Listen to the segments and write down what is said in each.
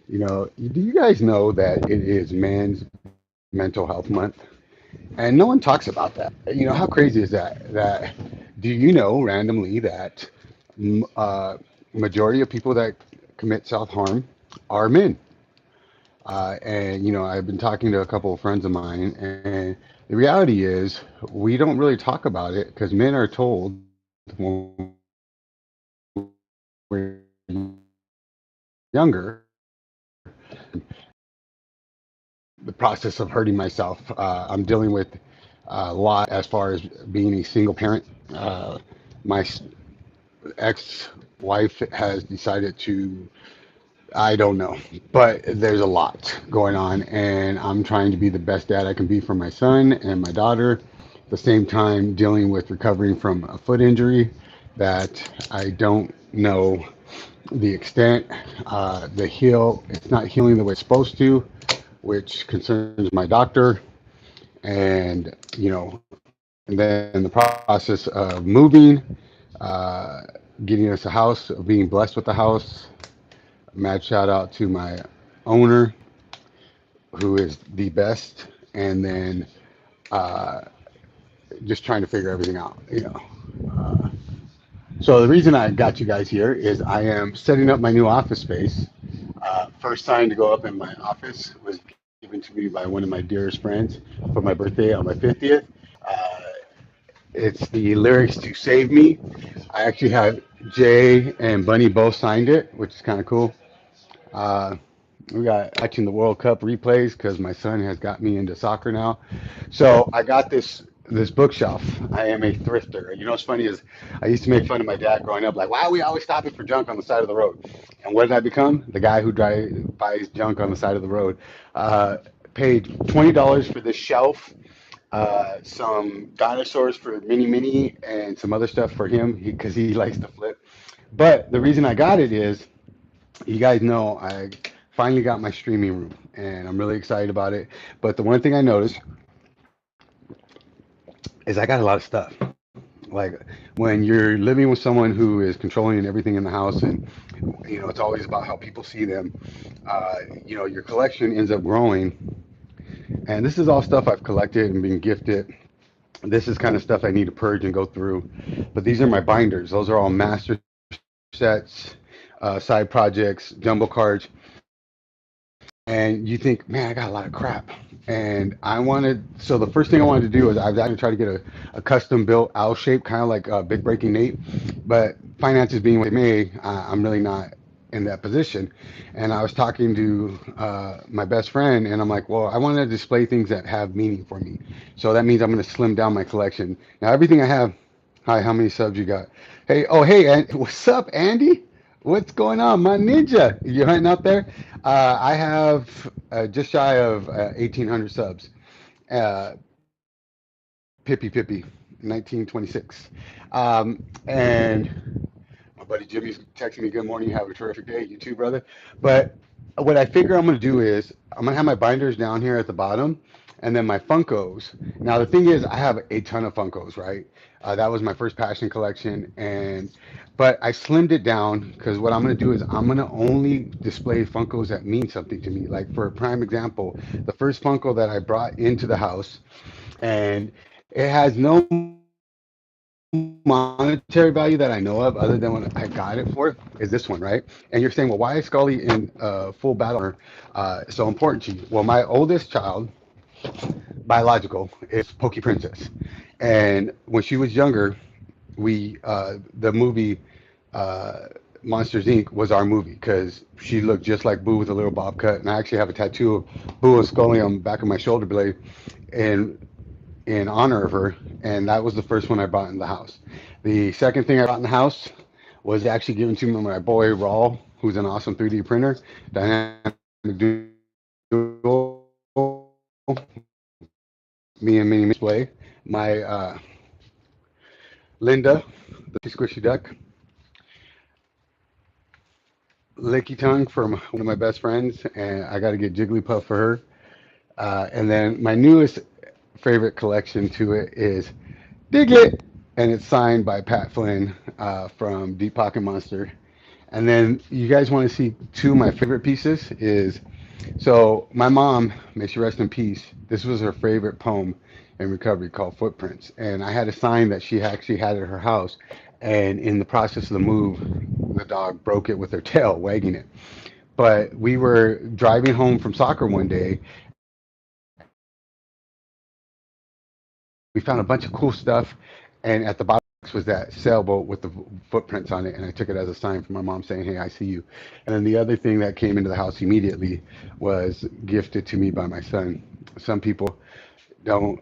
Do you guys know that it is Men's Mental Health Month? And no one talks about that. How crazy is that? Do you know randomly that majority of people that commit self-harm are men? And I've been talking to a couple of friends of mine, and the reality is we don't really talk about it because men are told when we're younger, the process of hurting myself. I'm dealing with a lot as far as being a single parent. My ex-wife has decided to, I don't know, but there's a lot going on, and I'm trying to be the best dad I can be for my son and my daughter. At the same time, dealing with recovering from a foot injury that I don't know the extent. It's not healing the way it's supposed to, which concerns my doctor. And and then the process of moving, uh, getting us a house, being blessed with the house. Mad shout out to my owner, who is the best, and then uh, just trying to figure everything out. Uh, so the reason I got you guys here is I am setting up my new office space. First sign to go up in my office was given to me by one of my dearest friends for my birthday on my 50th. Uh, it's the lyrics to Save Me. I actually have Jay and Bunny both signed it, which is kind of cool. Uh, we got watching the World Cup replays because my son has got me into soccer now. So I got this bookshelf. I am a thrifter. What's funny is I used to make fun of my dad growing up, like, why are we always stopping for junk on the side of the road? And what did I become? The guy who buys junk on the side of the road. Uh, Paid $20 for this shelf, some dinosaurs for mini and some other stuff for him because he likes to flip. But the reason I got it is, you guys know I finally got my streaming room and I'm really excited about it. But the one thing I noticed is I got a lot of stuff. Like when you're living with someone who is controlling everything in the house, and it's always about how people see them. Your collection ends up growing, and this is all stuff I've collected and been gifted. This is kind of stuff I need to purge and go through. But these are my binders. Those are all master sets, side projects, jumbo cards, and you think, man, I got a lot of crap. And I wanted, so the first thing I wanted to do was I was actually try to get a custom built L shape, kind of like Big Breaking Nate. But finances being what they may, I'm really not in that position. And I was talking to my best friend, and I'm like, well, I want to display things that have meaning for me. So that means I'm going to slim down my collection. Now, everything I have, hi, how many subs you got? Hey, oh, hey, what's up, Andy? What's going on, my ninja? You hunting out there? I have just shy of 1,800 subs. Uh, Pippy Pippy, 1926. And my buddy Jimmy's texting me, good morning, have a terrific day. You too, brother. But what I figure I'm going to do is I'm going to have my binders down here at the bottom and then my Funkos. Now, the thing is, I have a ton of Funkos, right? That was my first passion collection. But I slimmed it down because what I'm going to do is I'm going to only display Funkos that mean something to me. Like, for a prime example, the first Funko that I brought into the house, and it has no monetary value that I know of other than what I got it for, is this one, right? And you're saying, well, why is Scully in full battle armor so important to you? Well, my oldest child, biological, is Pokey Princess. And when she was younger, the movie uh, Monsters Inc. was our movie because she looked just like Boo with a little bob cut. And I actually have a tattoo of Boo and Scully on the back of my shoulder blade. And in honor of her, and that was the first one I bought in the house. The second thing I bought in the house was actually given to me by my boy Raul, who's an awesome 3D printer, dynamic duo. Me and Mini Me display. My Linda, the squishy duck, Licky Tongue from one of my best friends, and I got to get Jigglypuff for her. And then my newest favorite collection to it is Diglett, and it's signed by Pat Flynn from Deep Pocket Monster. And then you guys want to see two of my favorite pieces is, so my mom, may she rest in peace, this was her favorite poem in recovery called Footprints. And I had a sign that she actually had at her house. And in the process of the move, the dog broke it with her tail, wagging it. But we were driving home from soccer one day, and we found a bunch of cool stuff. And at the bottom was that sailboat with the footprints on it, and I took it as a sign from my mom saying, "Hey, I see you." And then the other thing that came into the house immediately was gifted to me by my son. Some people don't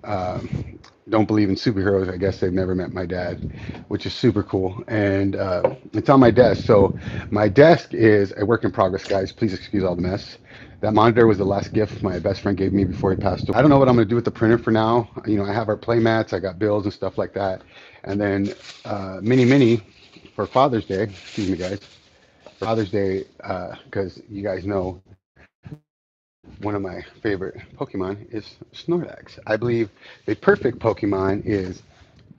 don't believe in superheroes. I guess they've never met my dad, which is super cool. And it's on my desk. So my desk is a work in progress, guys. Please excuse all the mess. That monitor was the last gift my best friend gave me before he passed away. I don't know what I'm going to do with the printer for now. You know, I have our play mats, I got bills and stuff like that. And then mini for Father's Day. Excuse me, guys. For Father's Day, because you guys know one of my favorite Pokemon is Snorlax. I believe the perfect Pokemon is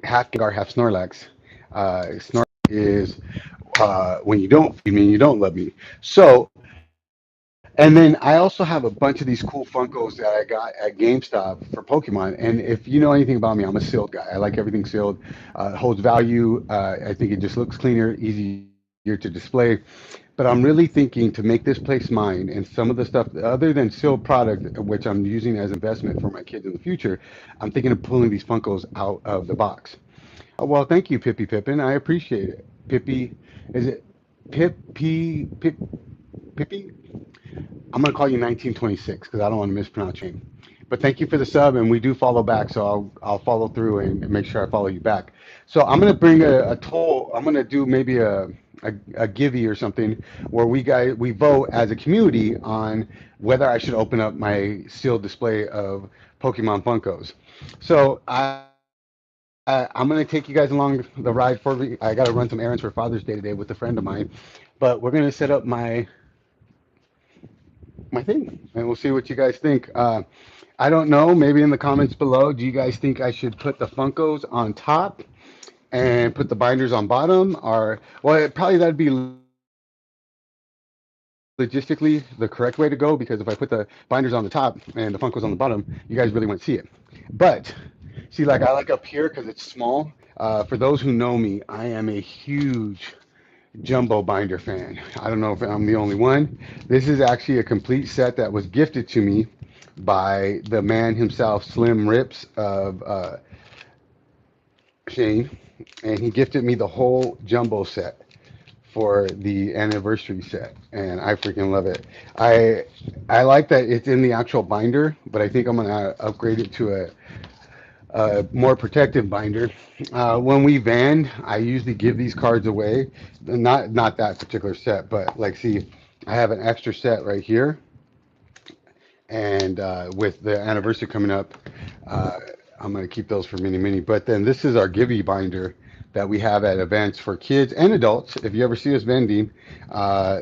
half Gengar, half Snorlax. Snorlax is when you don't feed me, you don't love me. So, and then I also have a bunch of these cool Funkos that I got at GameStop for Pokemon. And if you know anything about me, I'm a sealed guy. I like everything sealed. Holds value. I think it just looks cleaner, easier to display. But I'm really thinking to make this place mine, and some of the stuff other than sealed product, which I'm using as investment for my kids in the future, I'm thinking of pulling these Funkos out of the box. Well, thank you, Pippy Pippin. I appreciate it. Pippy, is it Pippy? I'm gonna call you 1926 because I don't want to mispronounce your name. But thank you for the sub, and we do follow back, so I'll follow through and make sure I follow you back. So I'm gonna bring a toll. I'm gonna do maybe a givey or something where we vote as a community on whether I should open up my sealed display of Pokemon Funkos. So I'm gonna take you guys along the ride for me. I got to run some errands for Father's Day today with a friend of mine, but we're gonna set up my thing, and we'll see what you guys think. I don't know. Maybe in the comments below, do you guys think I should put the Funkos on top and put the binders on bottom, or well, probably that'd be logistically the correct way to go because if I put the binders on the top and the Funkos on the bottom, you guys really won't see it. But see, like I like up here because it's small. For those who know me, I am a huge jumbo binder fan. I don't know if I'm the only one. This is actually a complete set that was gifted to me by the man himself, Slim Rips of Shane, and he gifted me the whole jumbo set for the anniversary set, and I freaking love it. I I like that it's in the actual binder, but I think I'm gonna upgrade it to a more protective binder. When we van, I usually give these cards away. Not that particular set, but like, see, I have an extra set right here, and with the anniversary coming up, uh, I'm gonna keep those for mini mini. But then this is our Gibby binder that we have at events for kids and adults. If you ever see us vending,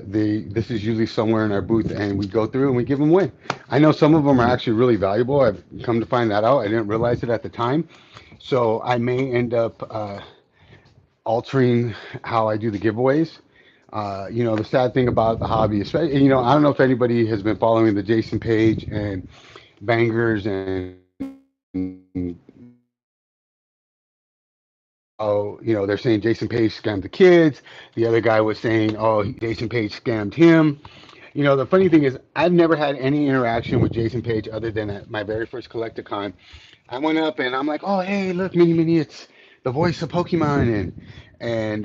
this is usually somewhere in our booth, and we go through and we give them away. I know some of them are actually really valuable. I've come to find that out. I didn't realize it at the time, so I may end up altering how I do the giveaways. You know, the sad thing about the hobby, especially, you know, I don't know if anybody has been following the Jason Page and Bangers and oh, you know, they're saying Jason Page scammed the kids. The other guy was saying, oh, Jason Page scammed him. You know, the funny thing is, I've never had any interaction with Jason Page other than at my very first Collecticon. I went up and I'm like, oh, hey, look, Mini Mini, it's the voice of Pokemon. And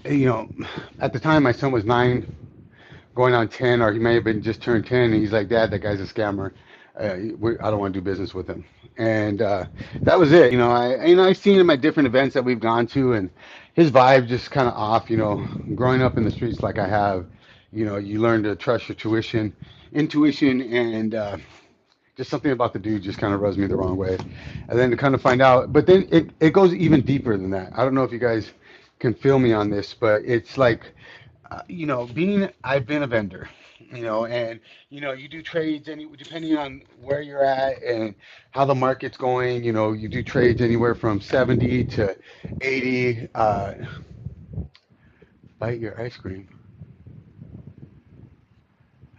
you know, at the time, my son was 9, going on 10, or he may have been just turned 10. And he's like, Dad, that guy's a scammer. I don't want to do business with him. And that was it. I've seen him at different events that we've gone to, and his vibe just kind of off. You know, growing up in the streets like I have, you know, you learn to trust your intuition, and just something about the dude just kind of rubs me the wrong way. And then to kind of find out, but then it goes even deeper than that. I don't know if you guys can feel me on this, but it's like, you know, I've been a vendor, you know, and you know, you do trades depending on where you're at and how the market's going. You know, you do trades anywhere from 70 to 80. Bite your ice cream.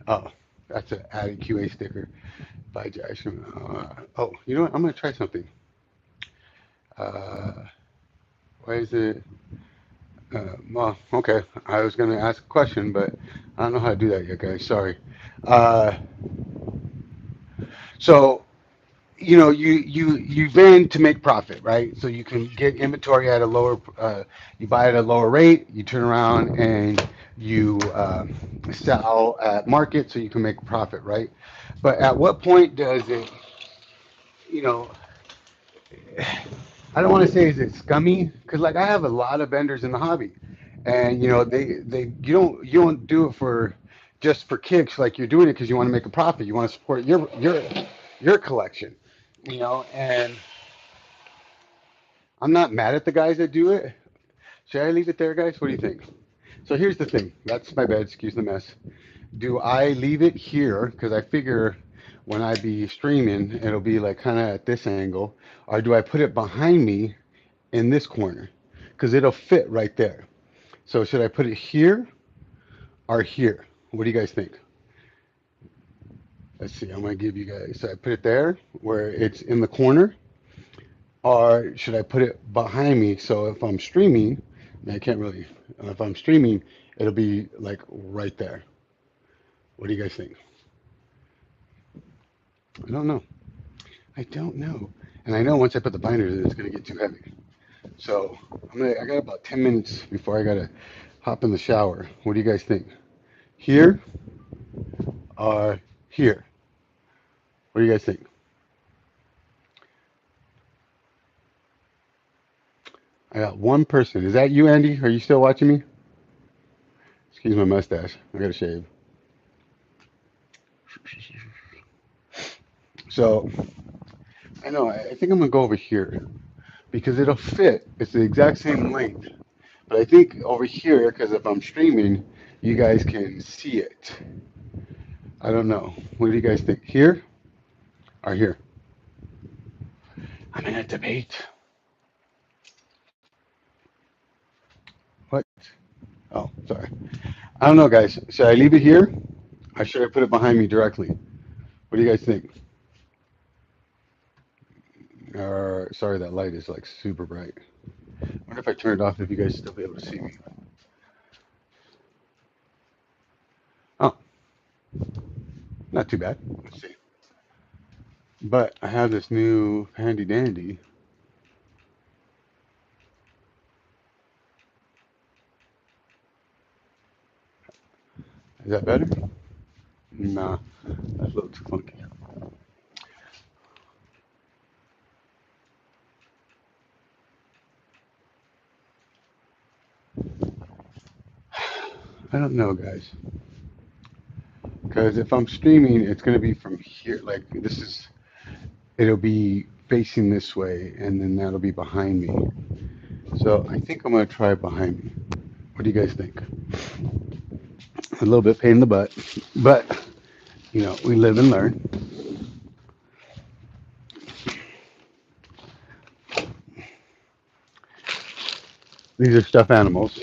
Oh, that's an added QA sticker. Bite your ice cream. Oh, you know what? I'm gonna try something. Uh, why is it? Well, okay. I was gonna ask a question, but I don't know how to do that yet, guys. Sorry. Uh, so you vend to make profit, right? So you can get inventory at a lower, you buy at a lower rate, you turn around and you sell at market, so you can make a profit, right? But at what point does it, you know, I don't want to say is it scummy, because like I have a lot of vendors in the hobby, and they you don't do it for just for kicks, like you're doing it because you want to make a profit, you want to support your collection, and I'm not mad at the guys that do it. Should I leave it there, guys? What do you think? So here's the thing. That's my bed. Excuse the mess. Do I leave it here? Because I figure when I be streaming, it'll be like kind of at this angle. Or do I put it behind me in this corner? Because it'll fit right there. So should I put it here or here? What do you guys think? Let's see. I'm going to give you guys. So I put it there where it's in the corner. Or should I put it behind me so if I'm streaming, I can't really, if I'm streaming, it'll be like right there. What do you guys think? I don't know. I don't know. And I know once I put the binders in, it's going to get too heavy. So I got about 10 minutes before I got to hop in the shower. What do you guys think? Here or here? What do you guys think? I got one person. Is that you, Andy? Are you still watching me? Excuse my mustache. I got to shave. So I know. I think I'm gonna go over here because it'll fit. It's the exact same length. But I think over here, because if I'm streaming, you guys can see it. I don't know. What do you guys think? Here or here? I'm in a debate. What? Oh, sorry. I don't know, guys. Should I leave it here or should I put it behind me directly? What do you guys think? Sorry, that light is like super bright. I wonder if I turn it off if you guys still be able to see me. Oh, not too bad. Let's see. But I have this new handy dandy. Is that better? Nah, that's a little too funky. I don't know, guys. Because if I'm streaming, it's going to be from here. Like, it'll be facing this way, and then that'll be behind me. So I think I'm going to try behind me. What do you guys think? A little bit pain in the butt, but, we live and learn. These are stuffed animals.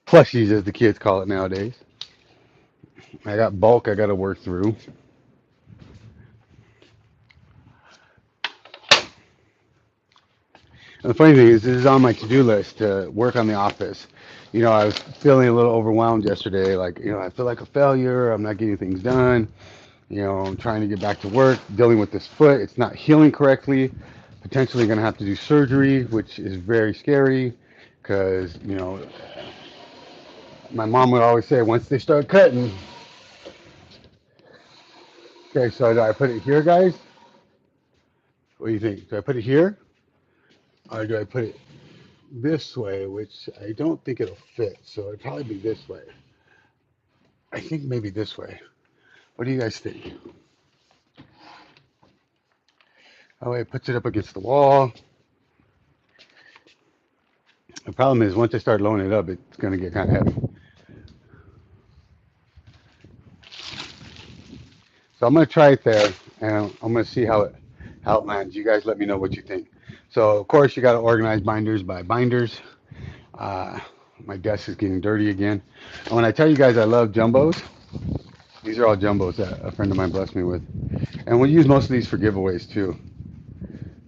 Plushies, as the kids call it nowadays. I got bulk I got to work through. And the funny thing is, this is on my to-do list to work on the office. I was feeling a little overwhelmed yesterday. Like, I feel like a failure. I'm not getting things done. I'm trying to get back to work, dealing with this foot. It's not healing correctly. Potentially going to have to do surgery, which is very scary because, my mom would always say, once they start cutting, okay, so do I put it here, guys? What do you think? Do I put it here? Or do I put it this way, which I don't think it'll fit. So it'd probably be this way. I think maybe this way. What do you guys think? Oh, it puts it up against the wall. The problem is once I start loading it up, it's going to get kind of heavy. So I'm going to try it there, and I'm going to see how it lands. You guys let me know what you think. So of course you got to organize binders by binders. Uh, My desk is getting dirty again. And when I tell you guys I love jumbos, these are all jumbos that a friend of mine blessed me with. And we use most of these for giveaways too.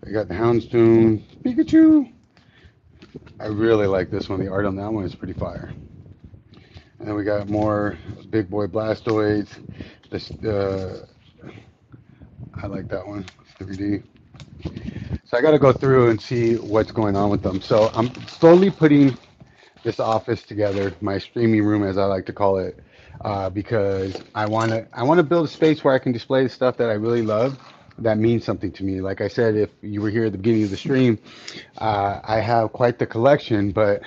I got the Houndstone Pikachu. I really like this one. The art on that one is pretty fire. And then we got more big boy Blastoids. This, I like that one. It's 3D. So I got to go through and see what's going on with them. So I'm slowly putting this office together, my streaming room, as I like to call it, because I want to build a space where I can display the stuff that I really love, that means something to me. Like I said, if you were here at the beginning of the stream, I have quite the collection, but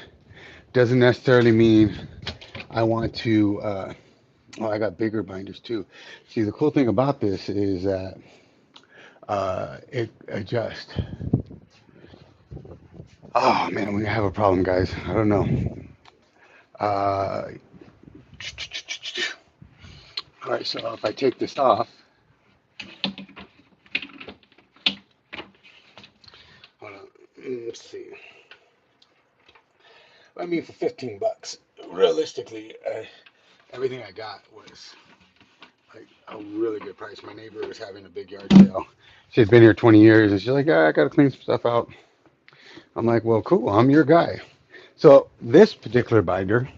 doesn't necessarily mean I want to. I got bigger binders too. See, the cool thing about this is that it adjusts. Oh man, we have a problem, guys. I don't know. Uh, all right, so if I take this off, hold on, let's see. I mean, for 15 bucks, realistically, everything I got was like a really good price. My neighbor was having a big yard sale. She's been here 20 years, and she's like, "Yeah, I got to clean some stuff out." I'm like, "Well, cool. I'm your guy." So this particular binder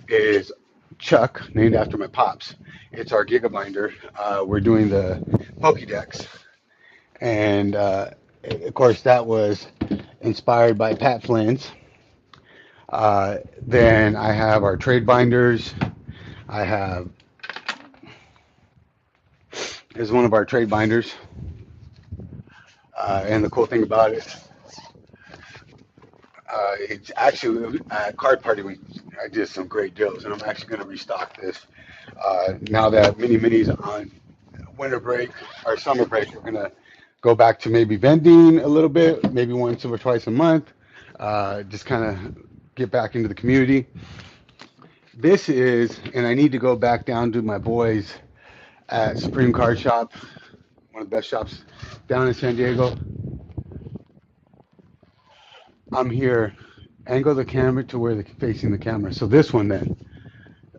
is Chuck, named after my pops. It's our Giga binder. We're doing the Pokédex, and of course that was inspired by Pat Flynn's. Then I have our trade binders. I have This is one of our trade binders, and the cool thing about it, it's actually at Card Party Week. I did some great deals, and I'm actually going to restock this now that Mini Mini's on winter break or summer break. We're going to go back to maybe vending a little bit, maybe once or twice a month, just kind of get back into the community. This is, and I need to go back down to my boys at Supreme Card Shop, one of the best shops down in San Diego. I'm here, angle the camera to where they're facing the camera. So this one then,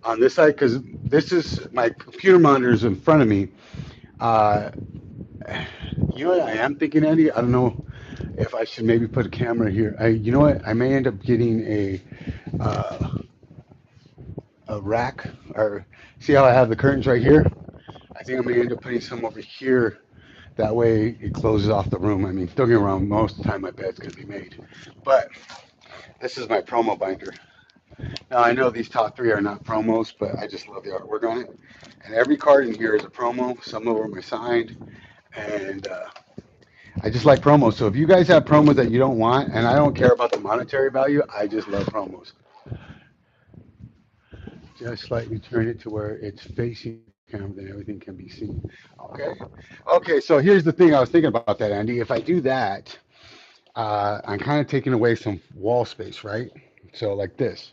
on this side, because this is my computer monitors in front of me. Uh, you know what I am thinking, Andy? I don't know if I should maybe put a camera here. You know what? I may end up getting uh, a rack, or see how I have the curtains right here? I think I'm gonna end up putting some over here. That way it closes off the room. I mean, don't get me wrong, most of the time my bed's gonna be made. But this is my promo binder. Now I know these top three are not promos, but I just love the artwork on it. And every card in here is a promo. Some of them are signed, and I just like promos. So if you guys have promos that you don't want, and I don't care about the monetary value, I just love promos. Just slightly turn it to where it's facing the camera, then everything can be seen. Okay. Okay. So here's the thing. I was thinking about that, Andy. If I do that, I'm kind of taking away some wall space, right? So like this.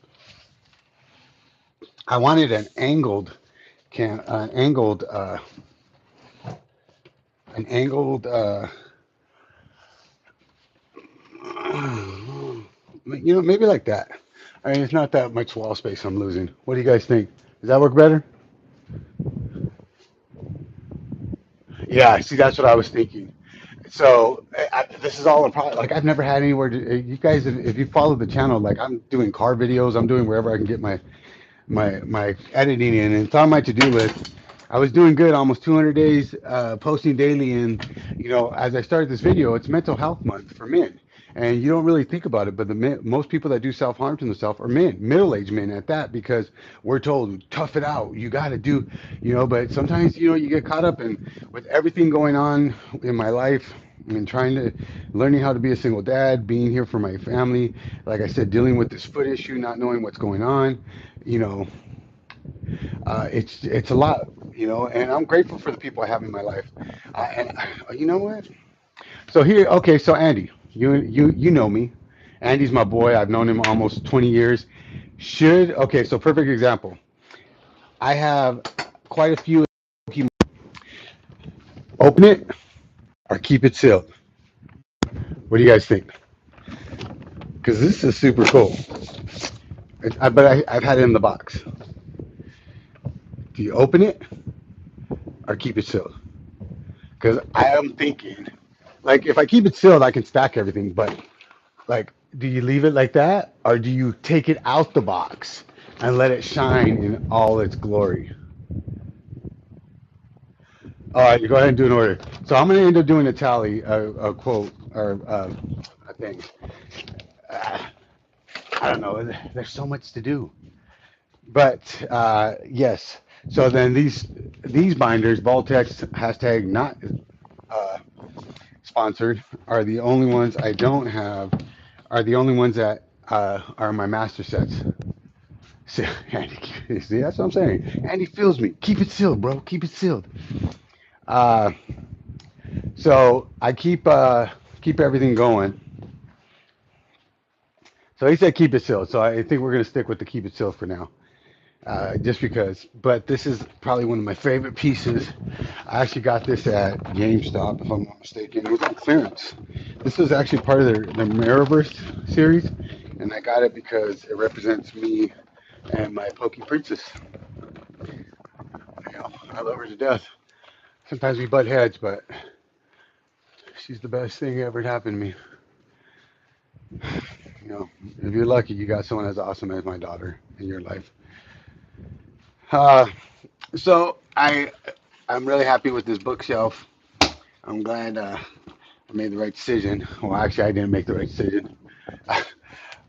I wanted an angled, maybe like that. I mean, it's not that much wall space I'm losing. What do you guys think? Does that work better? Yeah, see, that's what I was thinking. So this is all a problem. Like I've never had anywhere to. You guys, if you follow the channel, like I'm doing car videos, I'm doing wherever I can get my editing in, and it's on my to-do list. I was doing good, almost 200 days, posting daily, and as I started this video, it's Mental Health Month for men, and you don't really think about it, but most people that do self-harm to themselves are men, middle-aged men at that, because we're told tough it out, you got to do, but sometimes you get caught up in with everything going on in my life. I mean, learning how to be a single dad, being here for my family, like I said, dealing with this foot issue, not knowing what's going on, you know, it's a lot, and I'm grateful for the people I have in my life. And you know what? So here, okay, so Andy, you know me. Andy's my boy. I've known him almost 20 years. Okay, so perfect example. I have quite a few. Open it or keep it sealed. What do you guys think? because this is super cool. I've had it in the box. Do you open it or keep it sealed? Because I am thinking, like, if I keep it sealed, I can stack everything. But like, do you leave it like that, or do you take it out the box and let it shine in all its glory? All right, you go ahead and do an order. So I'm going to end up doing a tally, a quote, or a thing. Uh, I don't know. There's so much to do. But yes. So then these binders, Voltex hashtag not uh, sponsored, are the only ones I don't have. Are the only ones that are my master sets. See, Andy, see, that's what I'm saying. Andy feels me. Keep it sealed, bro. Keep it sealed. Uh, so I keep everything going. So he said keep it sealed. So I think we're gonna stick with the keep it sealed for now. Just because. But this is probably one of my favorite pieces. I actually got this at GameStop, if I'm not mistaken. It was on clearance. This was actually part of their Mirrorverse series, and I got it because it represents me and my Pokey Princess. You know, I love her to death. Sometimes we butt heads, but she's the best thing ever happened to me. You know, if you're lucky, you got someone as awesome as my daughter in your life. Uh, so I'm really happy with this bookshelf. I'm glad I made the right decision. Well, actually, I didn't make the right decision.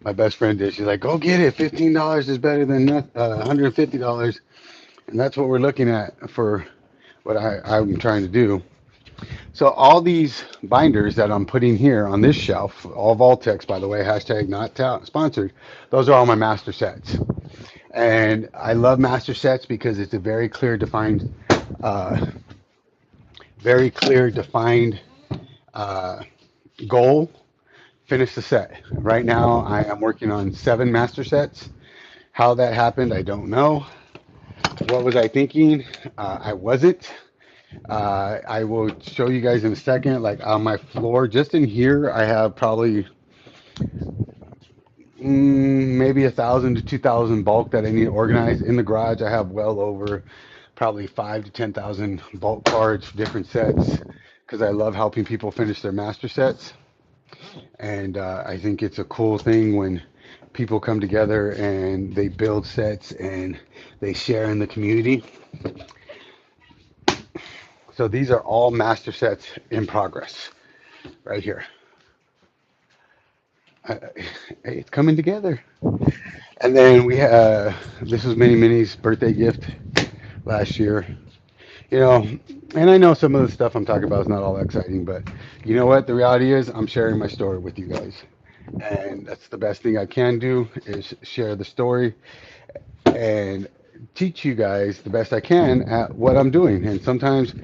My best friend did. She's like, "Go get it. $15 is better than $150," and that's what we're looking at for what I'm trying to do. So all these binders that I'm putting here on this shelf, all Voltex, by the way, hashtag not sponsored. Those are all my master sets, and I love master sets because it's a uh, very clear defined uh, goal. Finish the set. Right now, I am working on 7 master sets. How that happened, I don't know. What was I thinking? I wasn't. I will show you guys in a second. Like on my floor, just in here, I have probably maybe 1,000 to 2,000 bulk that I need to organize. In the garage, I have well over probably 5 to 10,000 bulk cards, different sets, because I love helping people finish their master sets. And I think it's a cool thing when people come together and they build sets and they share in the community. So these are all master sets in progress right here. Uh, it's coming together. And then this was Mini Mini's birthday gift last year. You know, and I know some of the stuff I'm talking about is not all that exciting, but you know what? The reality is I'm sharing my story with you guys. And that's the best thing I can do is share the story and teach you guys the best I can at what I'm doing. And sometimes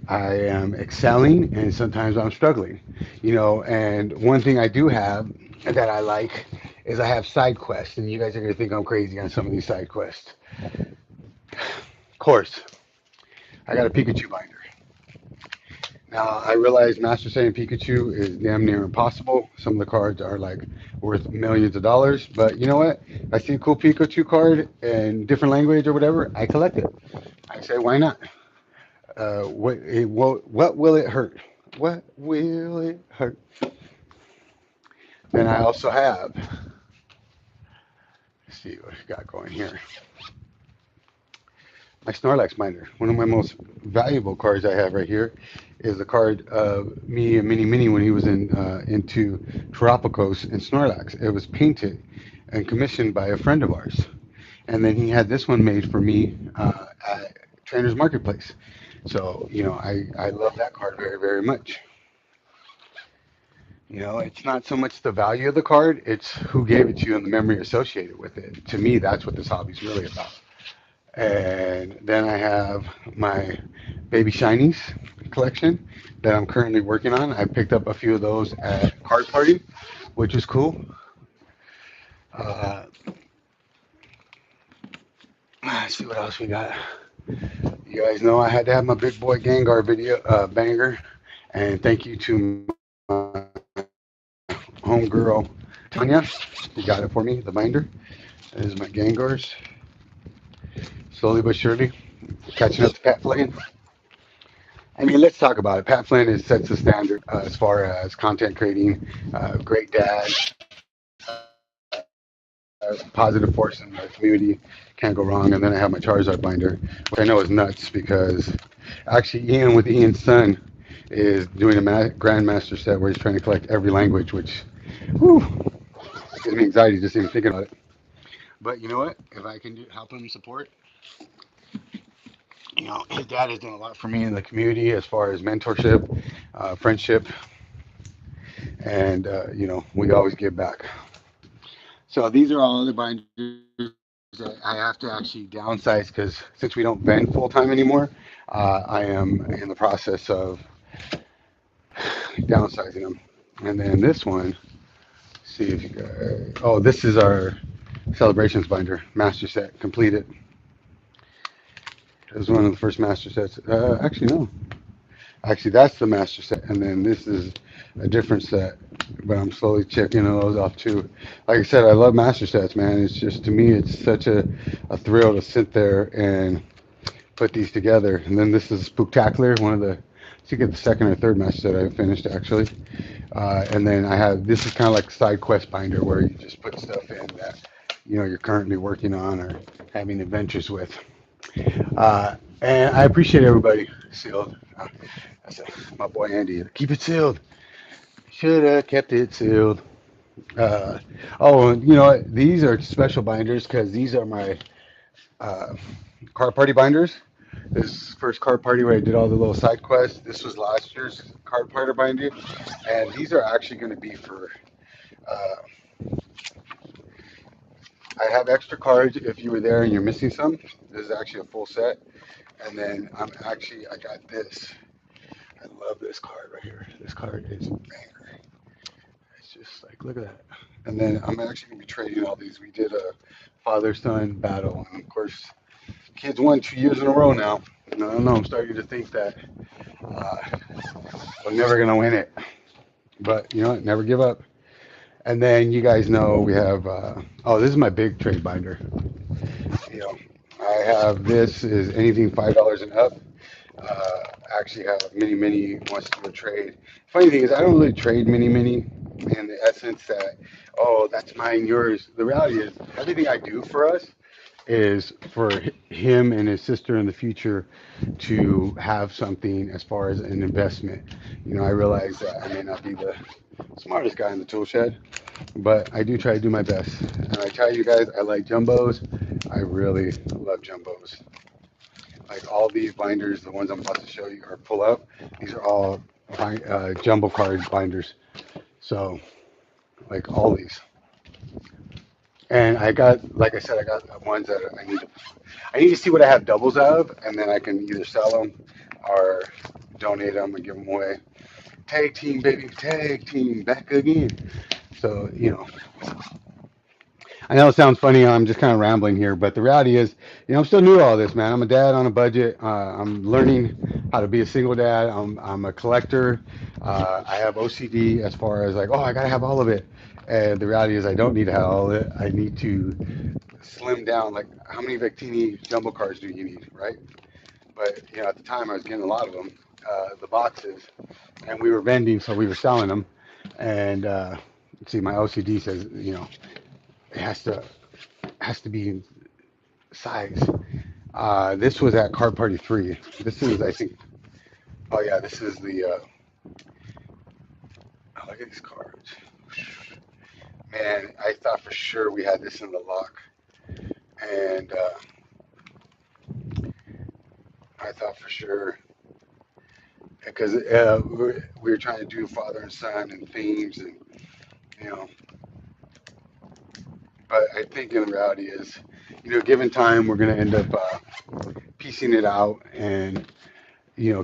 I am excelling and sometimes I'm struggling. You know, and one thing I do have that I like is I have side quests, and you guys are gonna think I'm crazy on some of these side quests. Of course, I got a Pikachu binder. Now I realize Master Saiyan Pikachu is damn near impossible. Some of the cards are like worth millions of dollars, but you know what? If I see a cool Pikachu card in different language or whatever, I collect it. I say, why not? What will it hurt? What will it hurt? Then I also have, let's see what we got going here. My Snorlax binder. One of my most valuable cards I have right here is the card of me and Mini Mini when he was into Terapagos and Snorlax. It was painted and commissioned by a friend of ours, and then he had this one made for me at Trainer's Marketplace. So you know, I love that card very very much. You know, it's not so much the value of the card; it's who gave it to you and the memory associated with it. To me, that's what this hobby is really about. And then I have my Baby Shinies collection that I'm currently working on. I picked up a few of those at Card Party, which is cool. Uh, let's see what else we got. You guys know I had to have my big boy Gengar video banger, and thank you to my homegirl Tanya Tanya, you got it for me, the binder. That is my Gangars. Slowly but surely, catching up to Pat Flynn. I mean, let's talk about it. Pat Flynn is sets the standard as far as content creating. Great dad, positive force in the community. Can't go wrong. And then I have my Charizard binder, which I know is nuts because actually Ian with Ian's son is doing a Grandmaster set where he's trying to collect every language, which whew, gives me anxiety just even thinking about it. But you know what? If I can help him support, his dad has done a lot for me in the community as far as mentorship, friendship, and we always give back. So these are all other binders that I have to actually downsize because since we don't vend full time anymore, I am in the process of downsizing them. And then this one, see if you got, oh, this is our celebrations binder, master set, completed. It was one of the first master sets. Actually, no. Actually, that's the master set, and then this is a different set. But I'm slowly checking those off too. Like I said, I love master sets, man. It's just to me, it's such a thrill to sit there and put these together. And then this is Spooktacular, one of the, I think it's the second or third master set I finished actually. And then I have this is kind of like side quest binder where you just put stuff in that you're currently working on or having adventures with. And I appreciate everybody sealed. That's my boy Andy. Keep it sealed. Should have kept it sealed. Uh, oh, and you know what? These are special binders because these are my uh, car party binders. This first card party where I did all the little side quests. This was last year's card party binder, and these are actually going to be for. Uh, I have extra cards if you were there and you're missing some. This is actually a full set, and then I got this. I love this card right here. This card is a banger. It's just like look at that. And then I'm actually gonna be trading all these. We did a father-son battle, and of course, kids won 2 years in a row now. And I don't know. I'm starting to think that uh, we're never gonna win it. But you know what? Never give up. And then you guys know we have. Oh, this is my big trade binder. You know, I have this is anything $5 and up. Uh, actually have many many wants to do a trade. Funny thing is, I don't really trade many many in the essence that oh that's mine, yours. The reality is everything I do for us is for him and his sister in the future to have something as far as an investment. I realize that I may not be the smartest guy in the tool shed, but I do try to do my best. And I tell you guys, I like jumbos. I really love jumbos. Like all these binders, the ones I'm about to show you or pull up, these are all jumbo card binders. So like all these. And I got, like I said, I got ones that I need to see what I have doubles of, and then I can either sell them or donate them and give them away. Tag team, baby, tag team, back again. So, I know it sounds funny. I'm just kind of rambling here, but the reality is, I'm still new to all this, man. I'm a dad on a budget. I'm learning how to be a single dad. I'm a collector. I have OCD as far as like, oh, I gotta have all of it. And the reality is, I don't need to have all of it. I need to slim down. Like, how many Victini jumbo cards do you need, right? But at the time, I was getting a lot of them, the boxes, and we were vending, so we were selling them. And see, my OCD says, it has to be size. This was at Card Party 3. This is, I think, oh yeah, this is the, oh, look at these cards. Man, I thought for sure we had this in the lock. And I thought for sure, because we were trying to do father and son and themes, and, you know, but I think in reality is, given time, we're going to end up piecing it out and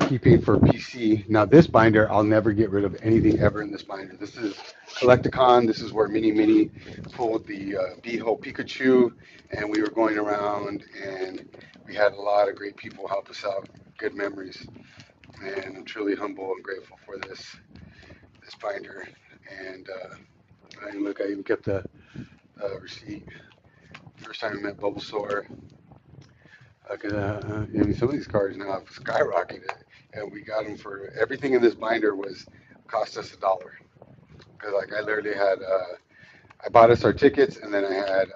keeping for PC. Now this binder, I'll never get rid of anything ever in this binder. This is Collecticon. This is where Mini pulled the Beehole Pikachu, and we were going around, and we had a lot of great people help us out. Good memories, and I'm truly humble and grateful for this binder. And And look, I even kept the receipt. First time I met Bulbasaur. I mean, some of these cars now have skyrocketed, and we got them for everything in this binder was cost us $1. Because like I literally had, I bought us our tickets, and then I had,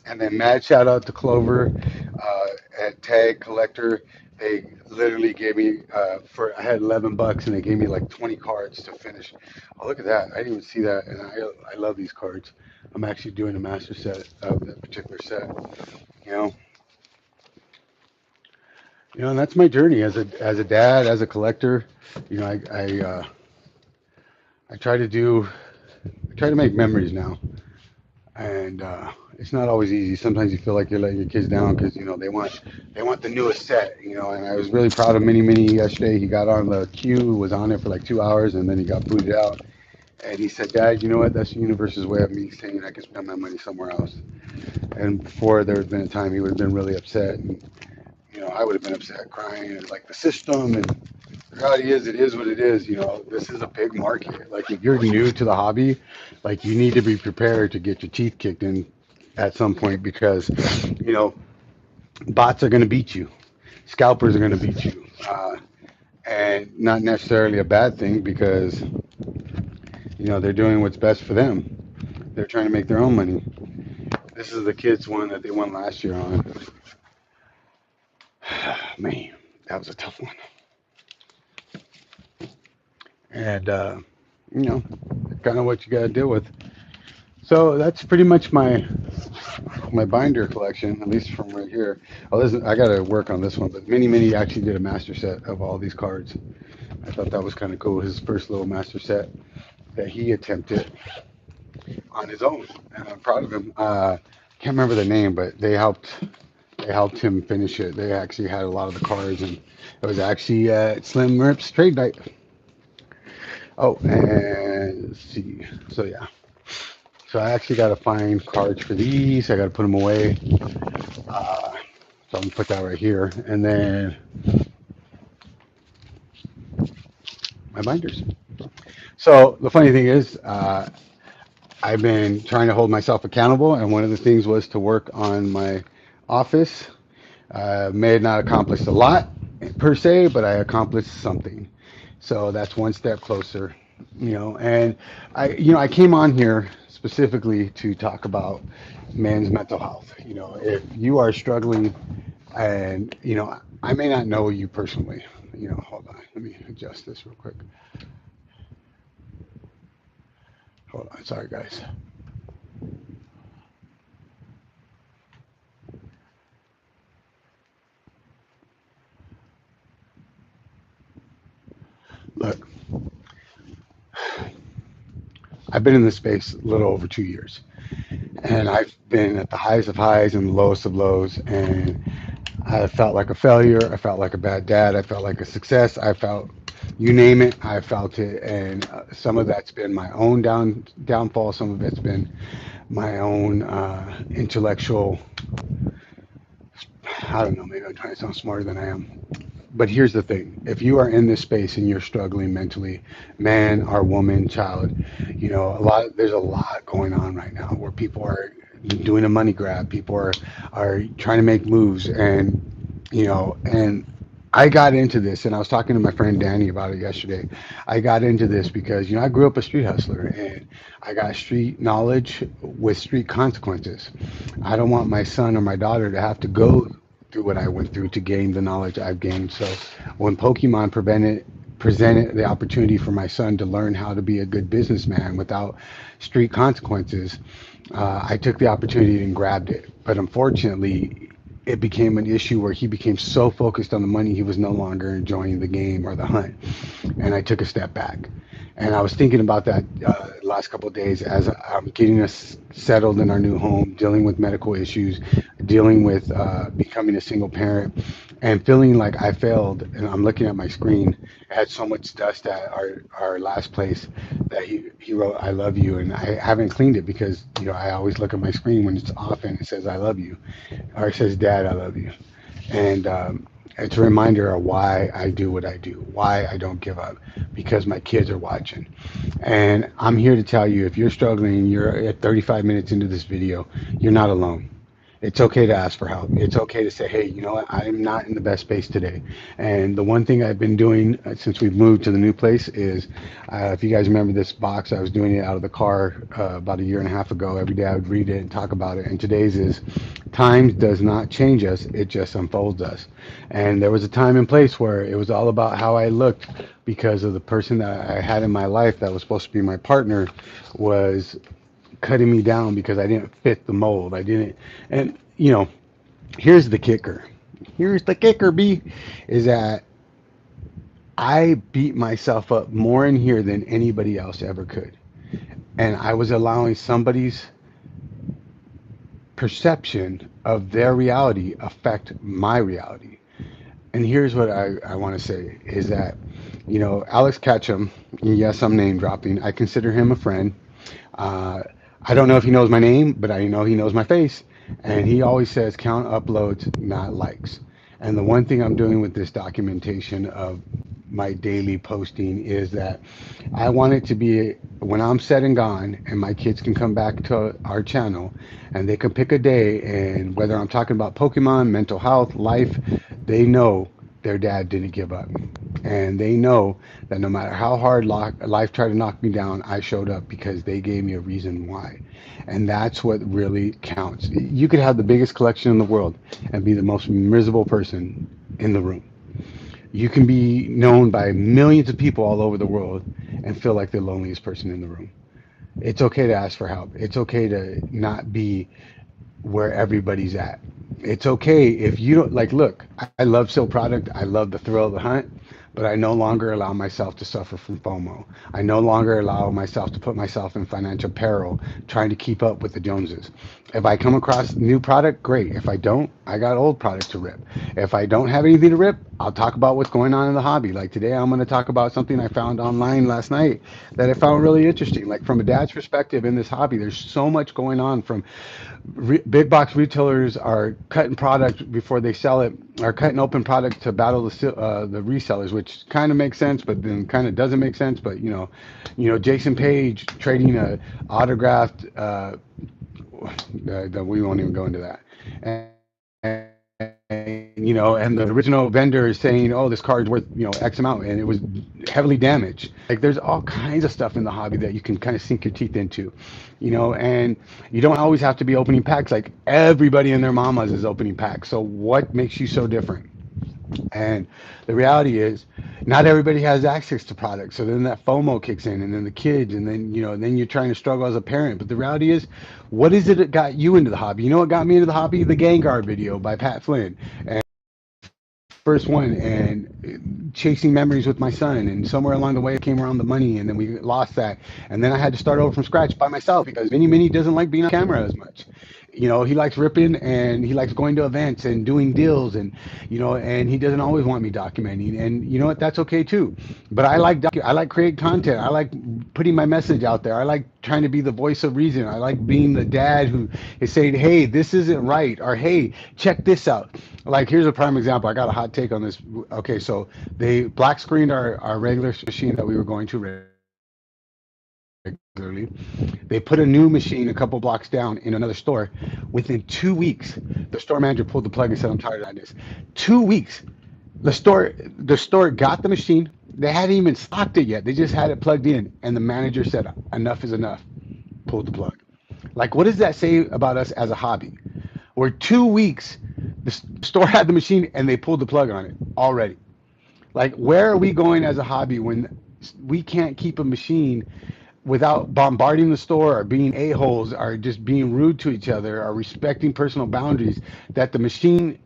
and then mad shout out to Clover at Tag Collector. They literally gave me for I had $11 and they gave me like 20 cards to finish. Oh, look at that! I didn't even see that, and I love these cards. I'm actually doing a master set of that particular set. You know, and that's my journey as a dad, as a collector. You know, I try to do I try to make memories now, and it's not always easy. Sometimes you feel like you're letting your kids down because they want the newest set. And I was really proud of Mini Mini yesterday. He got on the queue, was on it for like 2 hours, and then he got booted out. And he said, "Dad, you know what? That's the universe's way of me saying I can spend my money somewhere else." And before there had been a time he would have been really upset, and I would have been upset, crying, and like the system. And the reality is, it is what it is. This is a big market. Like if you're new to the hobby, like you need to be prepared to get your teeth kicked in at some point because, you know, bots are going to beat you, scalpers are going to beat you, and not necessarily a bad thing because they're doing what's best for them. They're trying to make their own money. This is the kids one that they won last year on. Man, that was a tough one. And you know, kind of what you got to deal with. So that's pretty much my binder collection, at least from right here. Oh, listen, I got to work on this one, but Mini Mini actually did a master set of all these cards. I thought that was kind of cool. His first little master set that he attempted on his own, and I'm proud of him. Can't remember the name, but they helped him finish it. They actually had a lot of the cards, and it was actually Slim Rip's trade night. Oh, and let's see. So yeah. So I actually got to find cards for these. I got to put them away. Uh, so I'm gonna put that right here, and then my binders. So the funny thing is, I've been trying to hold myself accountable, and one of the things was to work on my office. May have not accomplished a lot per se, but I accomplished something. So that's one step closer, And I came on here specifically to talk about men's mental health. If you are struggling, and I may not know you personally. Hold on, let me adjust this real quick. Hold on, sorry guys. Look, I've been in this space a little over 2 years, and I've been at the highest of highs and the lowest of lows, and I felt like a failure. I felt like a bad dad. I felt like a success. I felt, you name it, I felt it, and some of that's been my own downfall. Some of it's been my own intellectual. I don't know. Maybe I'm trying to sound smarter than I am. But here's the thing: if you are in this space and you're struggling mentally, man or woman, child, there's a lot going on right now where people are doing a money grab. People are trying to make moves, and I got into this, and I was talking to my friend Danny about it yesterday. I got into this because I grew up a street hustler, and I got street knowledge with street consequences. I don't want my son or my daughter to have to go through what I went through to gain the knowledge I've gained. So when Pokemon presented the opportunity for my son to learn how to be a good businessman without street consequences, I took the opportunity and grabbed it. But unfortunately, it became an issue where he became so focused on the money he was no longer enjoying the game or the hunt, and I took a step back. And I was thinking about that last couple of days as I'm getting us settled in our new home, dealing with medical issues, dealing with becoming a single parent, and feeling like I failed. And I'm looking at my screen. It had so much dust at our last place that he wrote "I love you," and I haven't cleaned it because I always look at my screen when it's off and it says "I love you," or it says "Dad, I love you." And It's a reminder of why I do what I do, why I don't give up, because my kids are watching. And I'm here to tell you, if you're struggling, you're at 35 minutes into this video, you're not alone. It's okay to ask for help. It's okay to say, hey, you know what? I'm not in the best space today. And the one thing I've been doing since we've moved to the new place is, if you guys remember this box, I was doing it out of the car about a year and a half ago. Every day I would read it and talk about it. And today's is, time does not change us, it just unfolds us. And there was a time and place where it was all about how I looked, because of the person that I had in my life that was supposed to be my partner was cutting me down because I didn't fit the mold. I didn't, and here's the kicker. Here's the kicker, B, is that I beat myself up more in here than anybody else ever could. And I was allowing somebody's perception of their reality affect my reality. And here's what I want to say is that, Alex Ketchum, yes, I'm name dropping. I consider him a friend. Uh, I don't know if he knows my name, but I know he knows my face. And he always says count uploads, not likes. And the one thing I'm doing with this documentation of my daily posting is that I want it to be, when I'm said and gone and my kids can come back to our channel and they can pick a day, and whether I'm talking about Pokemon, mental health, life, they know their dad didn't give up. And they know that no matter how hard life tried to knock me down, I showed up because they gave me a reason why. And that's what really counts. You could have the biggest collection in the world and be the most miserable person in the room. You can be known by millions of people all over the world and feel like the loneliest person in the room. It's okay to ask for help. It's okay to not be where everybody's at. It's okay if you don't like, look, I love Silk Product. I love the thrill of the hunt, but I no longer allow myself to suffer from FOMO. I no longer allow myself to put myself in financial peril trying to keep up with the Joneses. If I come across new product, great. If I don't, I got old product to rip. If I don't have anything to rip, I'll talk about what's going on in the hobby. Like today, I'm going to talk about something I found online last night that I found really interesting. Like from a dad's perspective in this hobby, there's so much going on. From big box retailers are cutting product before they sell it, are cutting open product to battle the resellers, which kind of makes sense, but then kind of doesn't make sense. But Jason Page trading a autographed. We won't even go into that. And the original vendor is saying, "Oh, this card's worth X amount," and it was heavily damaged. Like there's all kinds of stuff in the hobby that you can kind of sink your teeth into, and you don't always have to be opening packs. Like everybody and their mamas is opening packs. So what makes you so different? And the reality is, not everybody has access to products. So then that FOMO kicks in, and then the kids, and then then you're trying to struggle as a parent. But the reality is, what is it that got you into the hobby? You know what got me into the hobby? The Gengar video by Pat Flynn. And the first one, and chasing memories with my son. And somewhere along the way, it came around the money, and then we lost that. And then I had to start over from scratch by myself because Mini doesn't like being on camera as much. He likes ripping and he likes going to events and doing deals, and he doesn't always want me documenting. And you know what? That's okay too. But I like create content. I like putting my message out there. I like trying to be the voice of reason. I like being the dad who is saying, "Hey, this isn't right," or "Hey, check this out." Like here's a prime example. I got a hot take on this. Okay, so they black screened our regular machine that we were going to regularly. They put a new machine a couple blocks down in another store. Within 2 weeks, the store manager pulled the plug and said, "I'm tired of that madness." 2 weeks. The store got the machine. They hadn't even stocked it yet. They just had it plugged in, and the manager said, "Enough is enough." Pulled the plug. Like, what does that say about us as a hobby? Where 2 weeks, the store had the machine and they pulled the plug on it already. Like, where are we going as a hobby when we can't keep a machine without bombarding the store or being a-holes or just being rude to each other or respecting personal boundaries, that the machine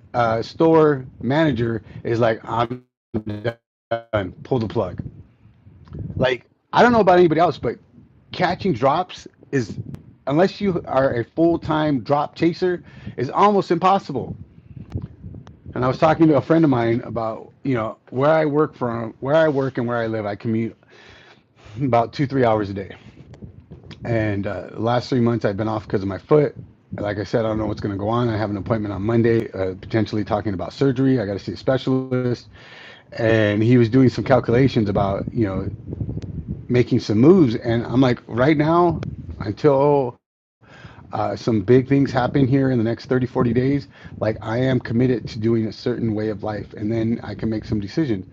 store manager is like, "I'm done, pull the plug." Like, I don't know about anybody else, but catching drops is, unless you are a full-time drop chaser, is almost impossible. And I was talking to a friend of mine about, where I work and where I live. I commute about 2, 3 hours a day. And the last 3 months I've been off because of my foot. Like I said, I don't know what's going to go on. I have an appointment on Monday, potentially talking about surgery. I got to see a specialist, and he was doing some calculations about, making some moves, and I'm like, right now, until some big things happen here in the next 30, 40 days, like I am committed to doing a certain way of life, and then I can make some decisions.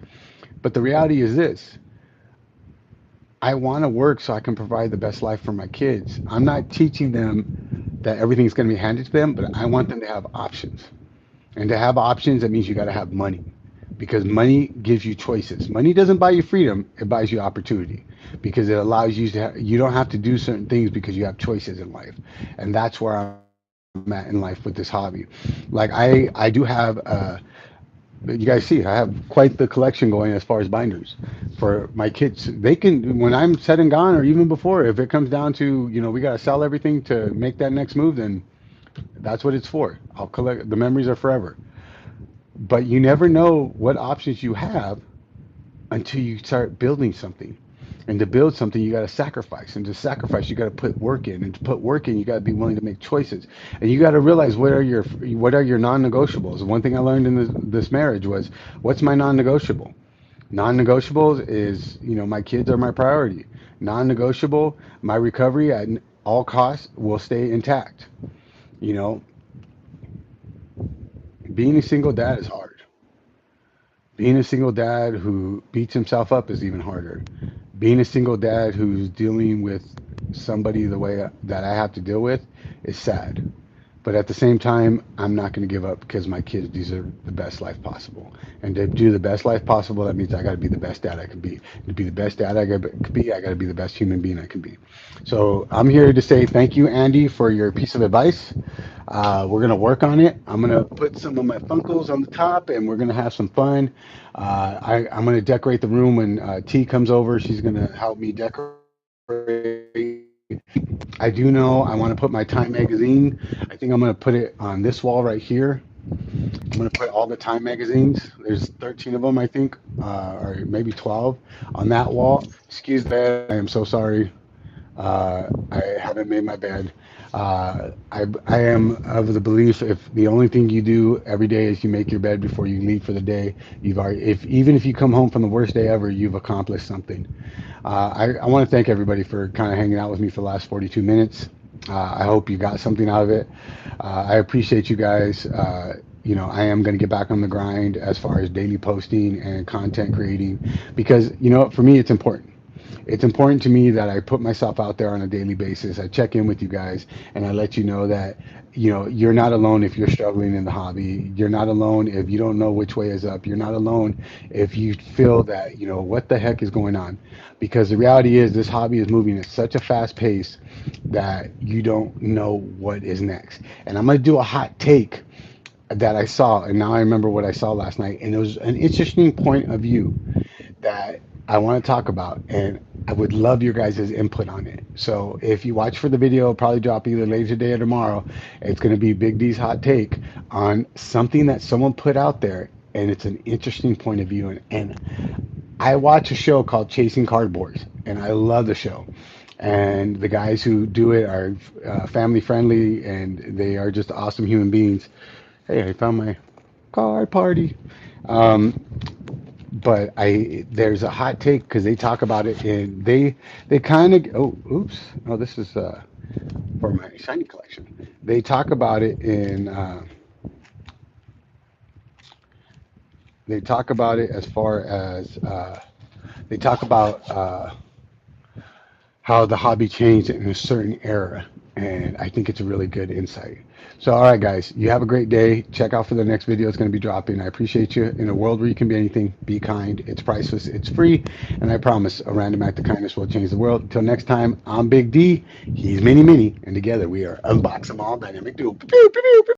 But the reality is this: I want to work so I can provide the best life for my kids. I'm not teaching them that everything's going to be handed to them, but I want them to have options. And to have options, that means you got to have money, because money gives you choices. Money doesn't buy you freedom; it buys you opportunity, because it allows you to. You don't have to do certain things because you have choices in life, and that's where I'm at in life with this hobby. Like I do have. You guys see, I have quite the collection going as far as binders for my kids. They can, when I'm said and gone, or even before, if it comes down to, we got to sell everything to make that next move, then that's what it's for. I'll collect, the memories are forever. But you never know what options you have until you start building something. And to build something, you got to sacrifice. And to sacrifice, you got to put work in. And to put work in, you got to be willing to make choices. And you got to realize what are your non-negotiables. One thing I learned in this marriage was, what's my non-negotiable? Non-negotiables is, my kids are my priority. Non-negotiable, my recovery at all costs will stay intact. You know, being a single dad is hard. Being a single dad who beats himself up is even harder. Being a single dad who's dealing with somebody the way that I have to deal with is sad. But at the same time, I'm not going to give up, because my kids deserve the best life possible. And to do the best life possible, that means I got to be the best dad I can be. To be the best dad could be, I got to be the best human being I can be. So I'm here to say thank you, Andy, for your piece of advice. We're going to work on it. I'm going to put some of my Funkos on the top, and we're going to have some fun. I'm going to decorate the room when T comes over. She's going to help me decorate. I do know I want to put my Time magazine. I think I'm going to put it on this wall right here. I'm going to put all the Time magazines. There's 13 of them, I think, or maybe 12 on that wall. Excuse the bed. I am so sorry. I haven't made my bed. I am of the belief, if the only thing you do every day is you make your bed before you leave for the day, you've already, if even if you come home from the worst day ever, you've accomplished something. I want to thank everybody for kind of hanging out with me for the last 42 minutes. I hope you got something out of it. I appreciate you guys. I am going to get back on the grind as far as daily posting and content creating, because, for me, it's important. It's important to me that I put myself out there on a daily basis. I check in with you guys, and I let you know that, you're not alone if you're struggling in the hobby. You're not alone if you don't know which way is up. You're not alone if you feel that, what the heck is going on. Because the reality is, this hobby is moving at such a fast pace that you don't know what is next. And I'm going to do a hot take that I saw, and now I remember what I saw last night, and it was an interesting point of view that I want to talk about, and I would love your guys' input on it. So if you watch for the video, it'll probably drop either later today or tomorrow. It's going to be Big D's hot take on something that someone put out there, and it's an interesting point of view. And I watch a show called Chasing Cardboards, and I love the show. And the guys who do it are family friendly, and they are just awesome human beings. Hey, I found my card party. Um, but there's a hot take because they talk about it, and they kind of, oh, oops, oh, this is for my shiny collection. They talk about it in they talk about it as far as they talk about how the hobby changed in a certain era. And I think it's a really good insight. So, all right, guys, you have a great day. Check out for the next video. It's going to be dropping. I appreciate you. In a world where you can be anything, be kind. It's priceless. It's free. And I promise a random act of kindness will change the world. Until next time, I'm Big D. He's Mini Mini. And together we are Unbox 'em All Dynamic Duo.